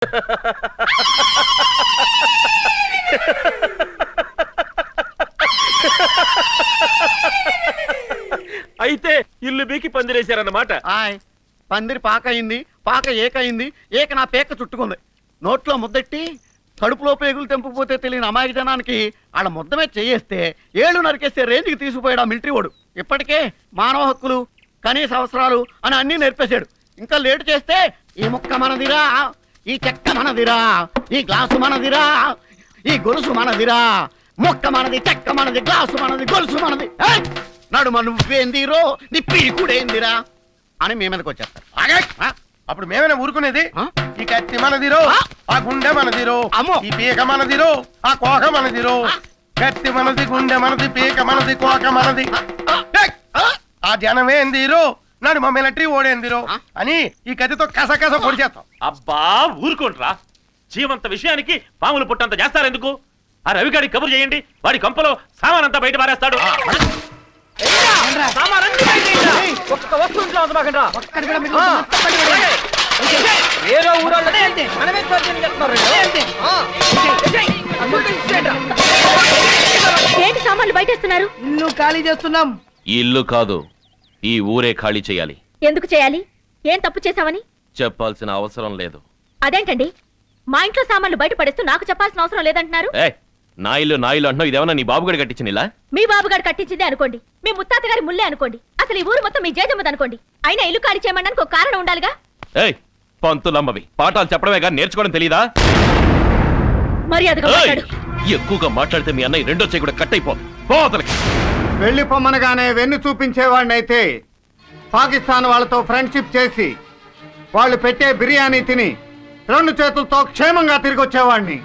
అయితే ఇల్లు బీకి పందిరేశారన్నమాట. పందిరి పాకయింది, పాక ఏకయింది, ఏక నా పేక చుట్టుకుంది. నోట్లో ముద్దెట్టి కడుపులో పేగులు తెంపుకుపోతే తెలియని అమాయక జనానికి ఆడ ముద్దమే చేయేస్తే ఏళ్ళు నరికేస్తే రేంజ్కి తీసుకుపోయాడు ఆ మిలిటరీ వాడు. ఇప్పటికే మానవ హక్కులు, కనీస అవసరాలు అని అన్నీ నేర్పేశాడు. ఇంకా లేటు చేస్తే ఈ ముక్క మనదిరా, ఈ చెక్క మనదిరా, ఈ గ్లాసు మనదిరా, ఈ గొలుసు మనదిరా, ముక్క మనది, చెక్క మనది, గ్లాసు మనది, గొలుసు మనది, నడుమ నువ్వేందిరో నీ పీకుడేందిరా అని మీ మీదకి వచ్చేస్తారు. అప్పుడు మేమైనా ఊరుకునేది? ఈ కత్తి మనదిరో, ఆ గుండె మనదిరో, ఈ పీక మనదిరో, ఆ కోక మనదిరో. కత్తి మనది, గుండె మనది, పీక మనది, కోక మనది. ఆ జనమేందిరో, నాడు మా మిలిటరీ ఓడేందిరో అని ఈ కత్తితో కసకస పొడి చేస్తాం. అబ్బా ఊరుకోండ్రా, జీవంత విషయానికి పాములు పుట్టంత చేస్తారెందుకు? ఆ రవిగాడి కబురు చేయండి, వాడి కంపలో సామానంతా బయట పారేస్తాడు. ఏంటి సామాన్లు బయటేస్తున్నారు? ఇల్లు ఖాళీ చేస్తున్నాం. ఇల్లు కాదు, ఈ ఊరే ఖాళీ చేయాలి. ఎందుకు చేయాలి? ఏం తప్పు చేశావని చెప్పాల్సిన అవసరం లేదు. అదేంటండి, మా ఇంట్లో సామాన్లు బయట పడేస్తూ నాకు చెప్పాల్సిన అవసరం లేదంటున్నారు? నా ఇల్లు అంటున్నావు, ఇదేమన్నా నీ బాబుగాడు కట్టించినిలా? మీ బాబుగాడు కట్టించిందే అనుకోండి, మీ ముత్తాత గారి ముల్లే అనుకోండి, అసలు ఈ ఊరు మొత్తం మీ జేజమ్మది అనుకోండి, అయినా ఇల్లు ఖాళీ చేయమడానికి ఒక కారణం ఉండాలిగా. పంతులమ్మవి పాఠాలు చెప్పడమే కానీ నేర్చుకోవడం తెలీదా? మర్యాదగా మాట్లాడు. ఎక్కువగా మాట్లాడితే మీ అన్నయ్య రెండో చేయి కూడా కట్ అయిపోతుంది. వెళ్ళిపోమ్మనగానే వెన్ను చూపించేవాడినైతే పాకిస్తాన్ వాళ్ళతో ఫ్రెండ్షిప్ చేసి వాళ్ళు పెట్టే బిర్యానీ తిని 2 చేతులతో క్షేమంగా తిరిగి వచ్చేవాడిని.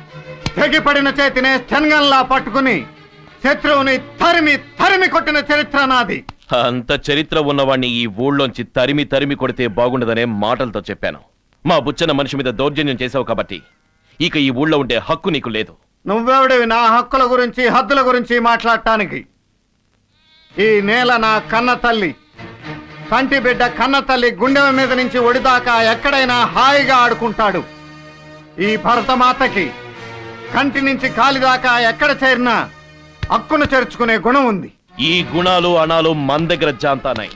తెగిపడిన చేతినే స్థన్గంలా పట్టుకుని శత్రువుని తరిమి కొట్టిన చరిత్ర నాది. అంత చరిత్ర ఉన్నవాణ్ణి ఈ ఊళ్ళోంచి తరిమి కొడితే బాగుండదనే మాటలతో చెప్పాను. మా బుచ్చన్న మనిషి మీద దౌర్జన్యం చేశావు కాబట్టి ఇక ఈ ఊళ్ళో ఉండే హక్కు నీకు లేదు. నువ్వెవడివి నా హక్కుల గురించి, హద్దుల గురించి మాట్లాడటానికి? ఈ నేల నా కన్న తల్లి, కంటి బిడ్డ కన్న తల్లి గుండె మీద నుంచి ఒడిదాకా ఎక్కడైనా హాయిగా ఆడుకుంటాడు. ఈ భరతమాతకి కంటి నుంచి కాలిదాకా ఎక్కడ చేరినా హక్కును చేర్చుకునే గుణం ఉంది. ఈ గుణాలు అణాలు మన దగ్గర జాంతానాయి.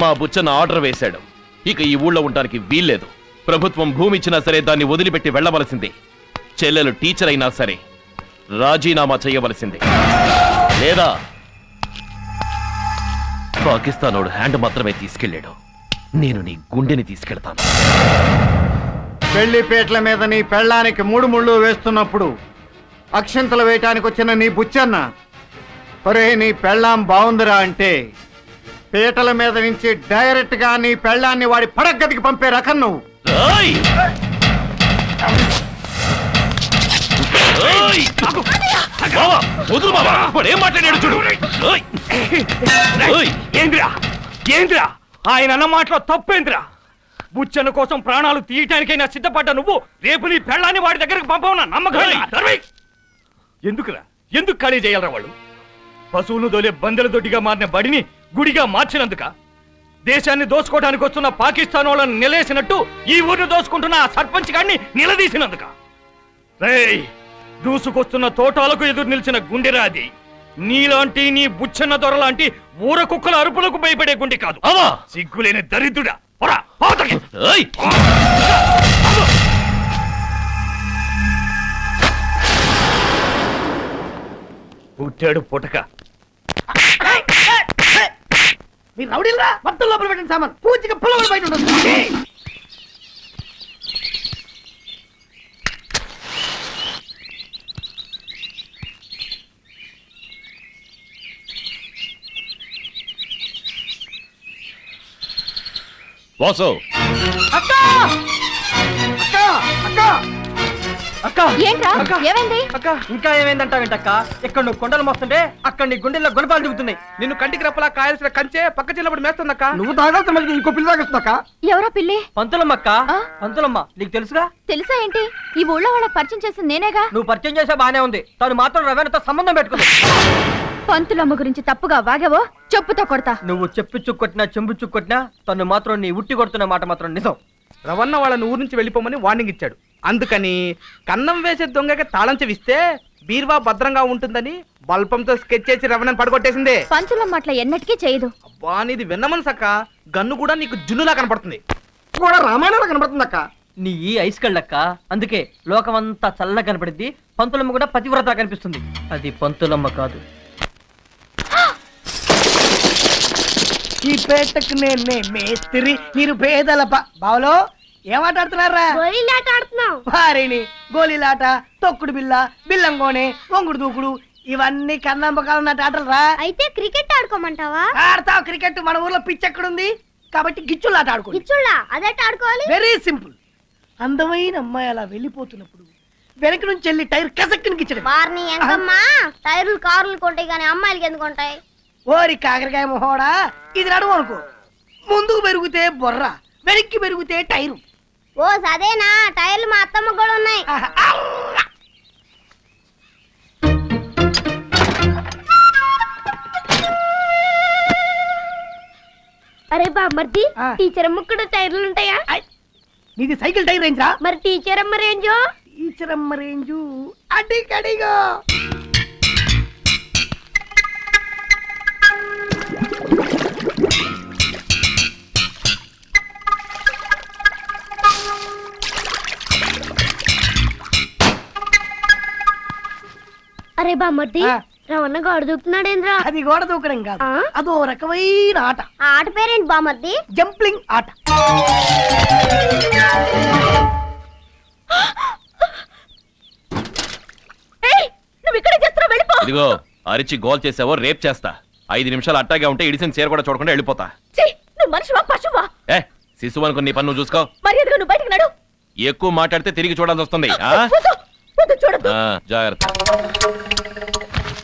మా బుచ్చన్న ఆర్డర్ వేశాడు, ఇక ఈ ఊళ్ళో ఉండడానికి వీల్లేదు. ప్రభుత్వం భూమి ఇచ్చినా సరే దాన్ని వదిలిపెట్టి వెళ్లవలసిందే. చెల్లెలు టీచర్ అయినా సరే రాజీనామా చేయవలసిందే, లేదా పాకిస్తానోడు హ్యాండ్ మాత్రమే తీసుకెళ్లాడు, నేను నీ గుండెని తీసుకెళ్తాను. పెళ్లిపేట్ల మీద నీ పెళ్ళానికి 3 ముళ్ళు వేస్తున్నప్పుడు అక్షింతలు వేయటానికి వచ్చిన నీ బుచ్చన్న, ఒరే నీ పెళ్ళాం బాగుందిరా అంటే పీటల మీద నుంచి డైరెక్ట్ గా నీ పెళ్ళాన్ని వాడి పడగదికి పంపే రకం నువ్వు. ఏంద్రా ఆయన అన్న మాటలో తప్పేంద్రా? బుచ్చన్న కోసం ప్రాణాలు తీయటానికైనా సిద్ధపడ్డా నువ్వు రేపు నీ పెళ్ళాన్ని వాడి దగ్గరకు పంపవునా నమ్మకం? ఎందుకురా, ఎందుకు ఖాళీ చేయాలరా వాళ్ళు? పశువులు దోలే బందెల దొడ్డిగా మారిన బడిని గుడిగా మార్చినందుక? దేశాన్ని దోసుకోవడానికి వస్తున్న పాకిస్తాన్ వాళ్ళని నిలేసినట్టు ఈ ఊరిని దోసుకుంటున్న ఆ సర్పంచ్ గారిని నిలదీసినందుక? రేయ్, దూసుకొస్తున్న తోటాలకు ఎదురు నిలిచిన గుండెరాది నీలాంటి నీ బుచ్చన్న దొరలాంటి ఊర కుక్కల అరుపులకు భయపడే గుండె కాదు. సిగ్గులేని దరిద్రుడా, పుట్టాడు పుటక. మీరు రౌడీలరా, మొత్తం లోపల పెట్టండి సామాన్, పూచిగా పొలం బయట ఉంటుంది. వాసు, అక్క అక్క అక్క అక్క ఏంట్రా, ఏమైంది? అక్క ఇంకా ఏమైందంటావేంటక్క? ఇక్కడ నువ్వు కొండలు మోస్తుంటే అక్కడ నీ గుండెల్లో గుణపాలు దిగుతున్నాయి. నిన్ను కంటికి రెప్పలా కాయాల్సిన కంచే పక్క చిల్లబడి మేస్తుందక్క. నువ్వు తాగాల్సిన మళ్ళీ ఇంకో పిల్లి తాగేస్తుందక్క. ఎవరా పిల్లి? పంతులమ్మ అక్క. పంతులమ్మ నీకు తెలుసుగా? తెలుసా ఏంటి? ఈ ఊళ్ళో వాళ్ళకి పరిచయం చేసింది నేనేగా. నువ్వు పరిచయం చేసా బానే ఉంది, తను మాత్రం రవేణతో సంబంధం పెట్టుకుంది. పంతులమ్మ గురించి తప్పుగా వాగావో చెప్పుతో కొడతా. నువ్వు చెప్పు చుక్కొట్టినా చెంబు చుక్కొట్టినా తను మాత్రం నీ ఉట్టి కొడుతున్న మాట మాత్రం నిజం. రవణ వాళ్ళని ఊరు నుంచి వెళ్ళిపోమని వార్నింగ్ ఇచ్చాడు. అందుకని కన్నం వేసే దొంగకి తాళం చెవిస్తే బీర్వా భద్రంగా ఉంటుందని బల్పంతో స్కెచ్ చేసి రవణని పడగొట్టేసింది. పంతులమ్మ అట్లా ఎన్నటికీ చేయదు. అబ్బా నీది విన్నమని సక్క, గన్ను కూడా నీకు జున్నులా కనపడుతుంది. కూడా రామాయణంలో కనబడుతుంది అక్క. నీ ఈ ఐస్ కళ్ళక్క, అందుకే లోకమంతా చల్లగా కనపడింది. పంతులమ్మ కూడా పతివ్రత కనిపిస్తుంది. అది పంతులమ్మ కాదు. ఈ పేటకు నేనే మేస్త్రి, మీరు పేదల బావలో ఏమాటాడుతున్నారా? గోళీలాట ఆడుతున్నాం. వారిని గోళీలాట, తొక్కుడు బిల్ల, బిల్లంగోనే, వంగుడు దూకుడు ఇవన్నీ కన్నంబకాలు ఉన్నట్టు ఆటలు రా. అయితే క్రికెట్ ఆడుకోమంటావా? ఆడతావు క్రికెట్. మన ఊర్లో పిచ్ ఎక్కడుంది కాబట్టి గిచ్చులాట ఆడుకో. ఇచ్చుళ్ళా అదెట్ ఆడుకోవాలి? Very simple. అందమైన అమ్మాయి అలా వెళ్ళిపోతున్నప్పుడు వెనక నుంచి వెళ్ళి టైర్ కసక్కిని గిచ్చడం. వారిని ఎంకమ్మా, టైర్లు కార్లు కొంటాయి కానీ అమ్మాయిలకి ఎందుకు ఉంటాయి? ఓరి కాకరకాయ మొహోడా, ఇది నడువు అనుకో. ముందుకు పెరిగితే బొర్ర, వెనక్కి పెరిగితే టైరు. ఓ సదేనా, టైర్లు మా అత్తమ్మ కూడా ఉన్నాయి. అరే బామ్మర్ది, టీచర్ అమ్మ కూడా టైర్లు ఉంటాయా? నీది సైకిల్ టైర్ రేంజ్ రా. మరి టీచర్ అమ్మ రేంజో? టీచర్ అమ్మ రేంజు అడిగడిగో. అరే బామ్మర్ది, రవణ గోడ దూకుతున్నాడేంద్రా? అది గోడ దూకడం కాదు, అదో రకమైన ఆట. ఆ ఆట పేరేంటి బామ్మర్ది? జంప్లింగ్ ఆట. నువ్వు ఇక్కడ చేస్తున్నావు, వెళ్ళిపో. ఇదిగో అరిచి గోల్ చేసావో రేప్ చేస్తా. 5 నిమిషాలు అట్టాగే ఉంటే ఇడిసిన చీర కూడా చూడకుండా వెళ్ళిపోతా. నువ్వు మనిషివా పశువా? శిశువు అనుకుని నీ పని నువ్వు చూసుకో. మర్యాదగా నువ్వు బయటకు నడు. ఎక్కువ మాట్లాడితే తిరిగి చూడాల్సి వస్తుంది. చూడద్దు. జాగ్రత్త.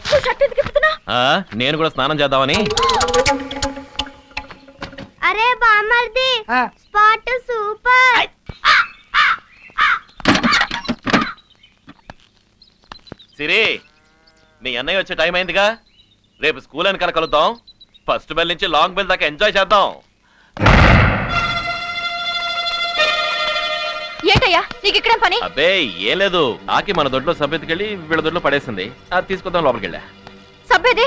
షర్ట్ ఎందుకు ఇప్పుతున్నా? నేను కూడా స్నానం చేద్దామని. అరే బామ్మర్ది, స్పాట్ సూపర్. సిరి, నీ అన్నయ్య వచ్చే టైం అయిందిగా. రేపు స్కూల్ అని కలుద్దాం. ఫస్ట్ బెల్ నుంచి లాంగ్ బెల్ దాకా ఎంజాయ్ చేద్దాం. ఏంటయ్యా నీకు ఇక్కడేం పని? అబ్బే ఏం లేదు, ఆకి మన దొడ్లో సబ్బెత్తుకెళ్ళి వీళ్ళ దొడ్లో పడేసింది. అది తీసుకొద్దాం లోపలికి వెళ్ళా. సబ్బేది?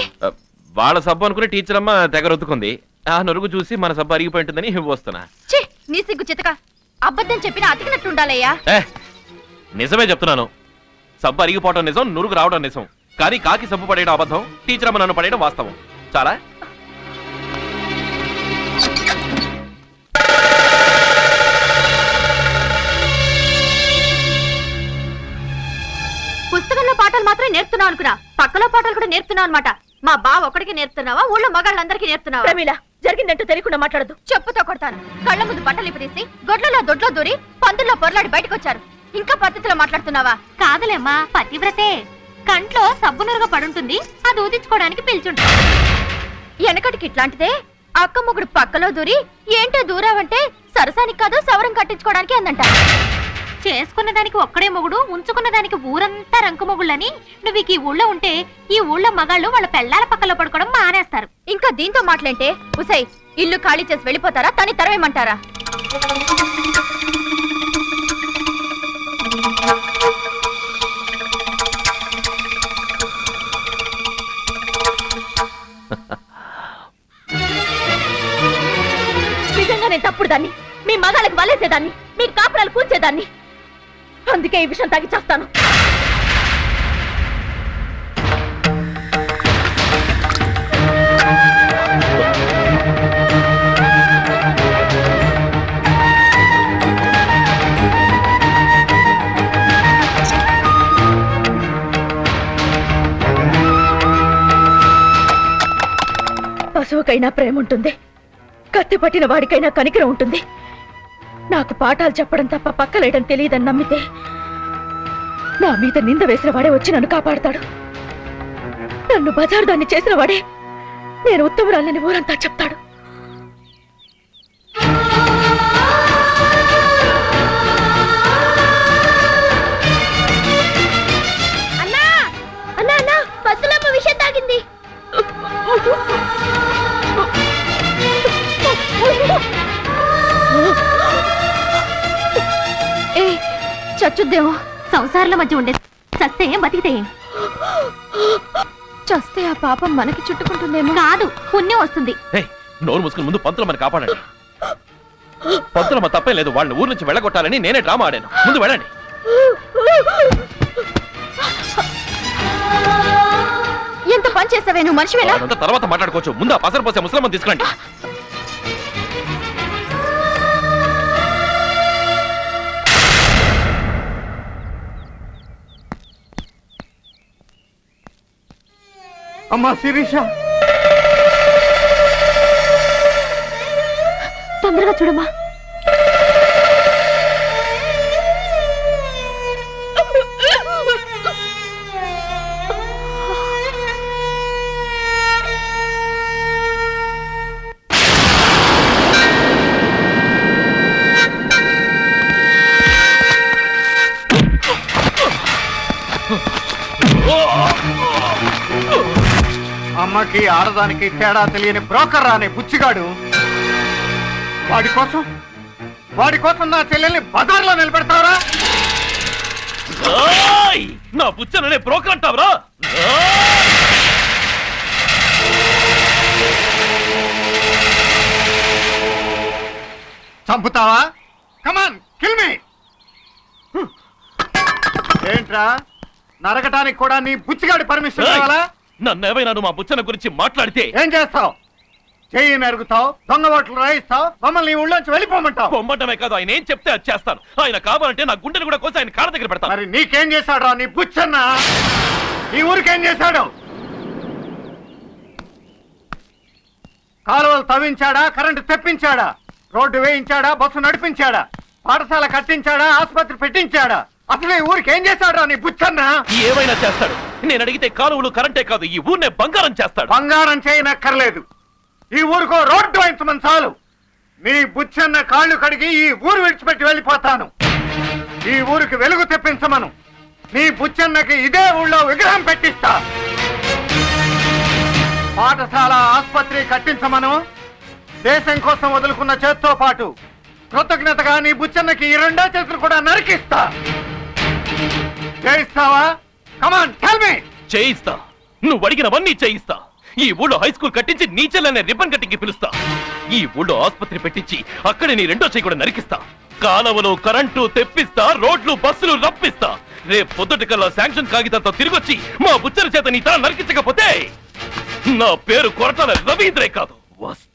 వాళ్ళ సబ్బు అనుకుని టీచర్ అమ్మ తెగ రుద్దుకుంది. ఆ నొరుగు చూసి మన సబ్బు అరిగిపోయింటుందని వస్తున్నా. నీ సిగ్గు చితక, అబద్ధం చెప్పిన అతికినట్టుండాలయ్యా. నిజమే చెప్తున్నాను. సబ్బు అరిగిపోవడం నిజం, నురుగు రావడం నిజం. కానీ కాకి సబ్బు పడేయడం అబద్ధం, టీచర్ అమ్మ నన్ను పడేయడం వాస్తవం. చాలా పుస్తకంలో పాఠాలు మాత్రమే నేర్పుతున్నావు అనుకున్నా, పక్కలో పాఠాలు కూడా నేర్పుతున్నావు అనమాట. మా బావ ఒక్కడికి నేర్పుతున్నావా, ఊళ్ళో మగాళ్ళందరికీ నేర్పుతున్నావా? ప్రమీల, జరిగిందంటూ తెలియకుండా మాట్లాడదు. చెప్పుతో కొడతాను. కళ్ళ ముందు బట్టలు ఇప్పదీసి గొడ్లలో దొడ్లో దూరి పందుల్లో పొరలాడి బయటకు వచ్చారు. ఇంకా పద్ధతిలో మాట్లాడుతున్నావా? కాదులేమ్మా, పతివ్రతే. కంట్లో సబ్బునురుగా పడుంటుంది, అది ఊదించుకోవడానికి పిలుచుంటుంది. వెనకటికి ఇట్లాంటిదే. అక్క మొగుడు పక్కలో దూరి ఏంటో దూరావంటే సరసానికి కాదు సవరం కట్టించుకోవడానికి అందంట. చేసుకున్న దానికి ఒక్కడే మొగుడు, ఉంచుకున్న దానికి ఊరంతా రంకు మొగుళ్ళని. నువ్వు ఈ ఊళ్ళో ఉంటే ఈ ఊళ్ళో మగాళ్ళు వాళ్ళ పెళ్ళాల పక్కలో పడుకోవడం మానేస్తారు. ఇంకా దీంతో మాట్లాంటే ఉసై ఇల్లు ఖాళీ చేసి వెళ్ళిపోతారా, తని తరవేమంటారా? నిజంగా నేను తప్పుడు దాన్ని, మీ మగాళ్ళకి వలేసేదాన్ని, మీ కాపురాలు కూల్చేదాన్ని. అందుకే ఈ విషయం తాగి చేస్తాను. పశువుకైనా ప్రేమ ఉంటుంది, కత్తి పట్టిన వాడికైనా కనికరం ఉంటుంది. నాకు పాఠాలు చెప్పడం తప్ప పక్కలేయడం తెలియదని నమ్మితే నా మీద నింద వేసిన వాడే వచ్చి నన్ను కాపాడతాడు. నన్ను బజారు దాన్ని చేసిన వాడే నేను ఉత్తమురాలని ఊరంతా చెప్తాడు. అన్నా అన్నా అన్నా, పద్దులమ్మ విషయం తాగింది. చచ్చు చస్తుందేమో. సంసారాల మధ్య ఉండే చస్తే బతికితే చస్తే ఆ పాపం మనకి చుట్టుకుంటుందేమో. కాదు, పుణ్యం వస్తుంది. నోరు మూసుకుని ముందు పంతులమ్మని కాపాడండి. పంతులమ్మ తప్పేం లేదు, వాళ్ళని ఊరు నుంచి వెళ్ళగొట్టాలని నేనే డ్రామా ఆడాను. ముందు వెళ్ళండి. ఎంత పని చేసావే నువ్వు, మనిషివేనా? అదంతా తర్వాత మాట్లాడుకోవచ్చు. ముందు ఆ పసరు పోసే ముసలమ్మని తీసుకురండి. అమ్మా శిరీష, తొందరగా చూడమ్మా. అమ్మకి ఆడదానికి తేడా తెలియని బ్రోకర్ రాని బుచ్చిగాడు వాడి కోసం నా చెల్లెల్ని బజార్లో నిలబెడతావరా? నా బుచ్చననే బ్రోకర్ అంటావరా? చంపుతావా? కమాన్ కిల్ మీ. ఏంట్రా, నరకటానికి కూడా నీ బుచ్చిగాడి పర్మిషన్ కావాలా? నన్నేమైనా మా బుచ్చన గురించి మాట్లాడితే ఏం చేస్తావు? చెయ్యి నరుగుతావు, దొంగ ఓట్లు రాయిస్తావు, మమ్మల్ని ఊళ్ళోంచి వెళ్ళిపోమంటావు. పొమ్మటమే కాదు, ఆయన ఏం చెప్తే అది చేస్తాను. ఆయన కావాలంటే నా గుండెని కూడా కోసి ఆయన కాళ్ళ దగ్గర పెడతాను. మరి నీకేం చేశాడు నీ బుచ్చన్న? ఈ ఊరికేం చేశాడు? కాలువలు తవ్వించాడా, కరెంటు తెప్పించాడా, రోడ్డు వేయించాడా, బస్సు నడిపించాడా, పాఠశాల కట్టించాడా, ఆసుపత్రి పెట్టించాడా? అసలు ఈ ఊరికి ఏం చేశాడు నీ బుచ్చన్న? ఏమైనా చేస్తాడు. నేను అడిగితే కాలువలు కరెంటే కాదు, ఈ ఊరినే బంగారం చేస్తాడు. బంగారం చేయనక్కర్లేదు, ఈ ఊరికో రోడ్డు వేయించమని చాలు. నీ బుచ్చన్న కాళ్ళు కడిగి ఈ ఊరు విడిచిపెట్టి వెళ్ళిపోతాను. ఈ ఊరికి వెలుగు తెప్పించమను. నీ బుచ్చన్నకి ఇదే ఊళ్ళో విగ్రహం పెట్టిస్తా. పాఠశాల, ఆసుపత్రి కట్టించమను. దేశం కోసం వదులుకున్న చేత్తో పాటు కృతజ్ఞతగా నీ బుచ్చన్నకి ఈ రెండో చేతులు కూడా నరికిస్తా. చేయిస్తావా? Come on tell me. చేయిస్తా, నువ్వు అడిగినవన్నీ చేయిస్తా. ఈ ఊళ్ళో హై స్కూల్ కట్టించి నీ చెల్లెనే రిబ్బన్ కట్టింగ్ పిలుస్తా. ఈ ఊళ్ళో ఆసుపత్రి పెట్టించి అక్కడే నీ రెండో చేయి కూడా నరికిస్తా. కాలువలు కరెంటు తెప్పిస్తా, రోడ్లు బస్సులు రప్పిస్తా. రేపు పొద్దుటికల్లా శాంక్షన్ కాగితంతో తిరిగొచ్చి మా బుచ్చల చేత నీ తల నరికించకపోతే నా పేరు కొరటాల రవీంద్రే కాదు. వస్తా.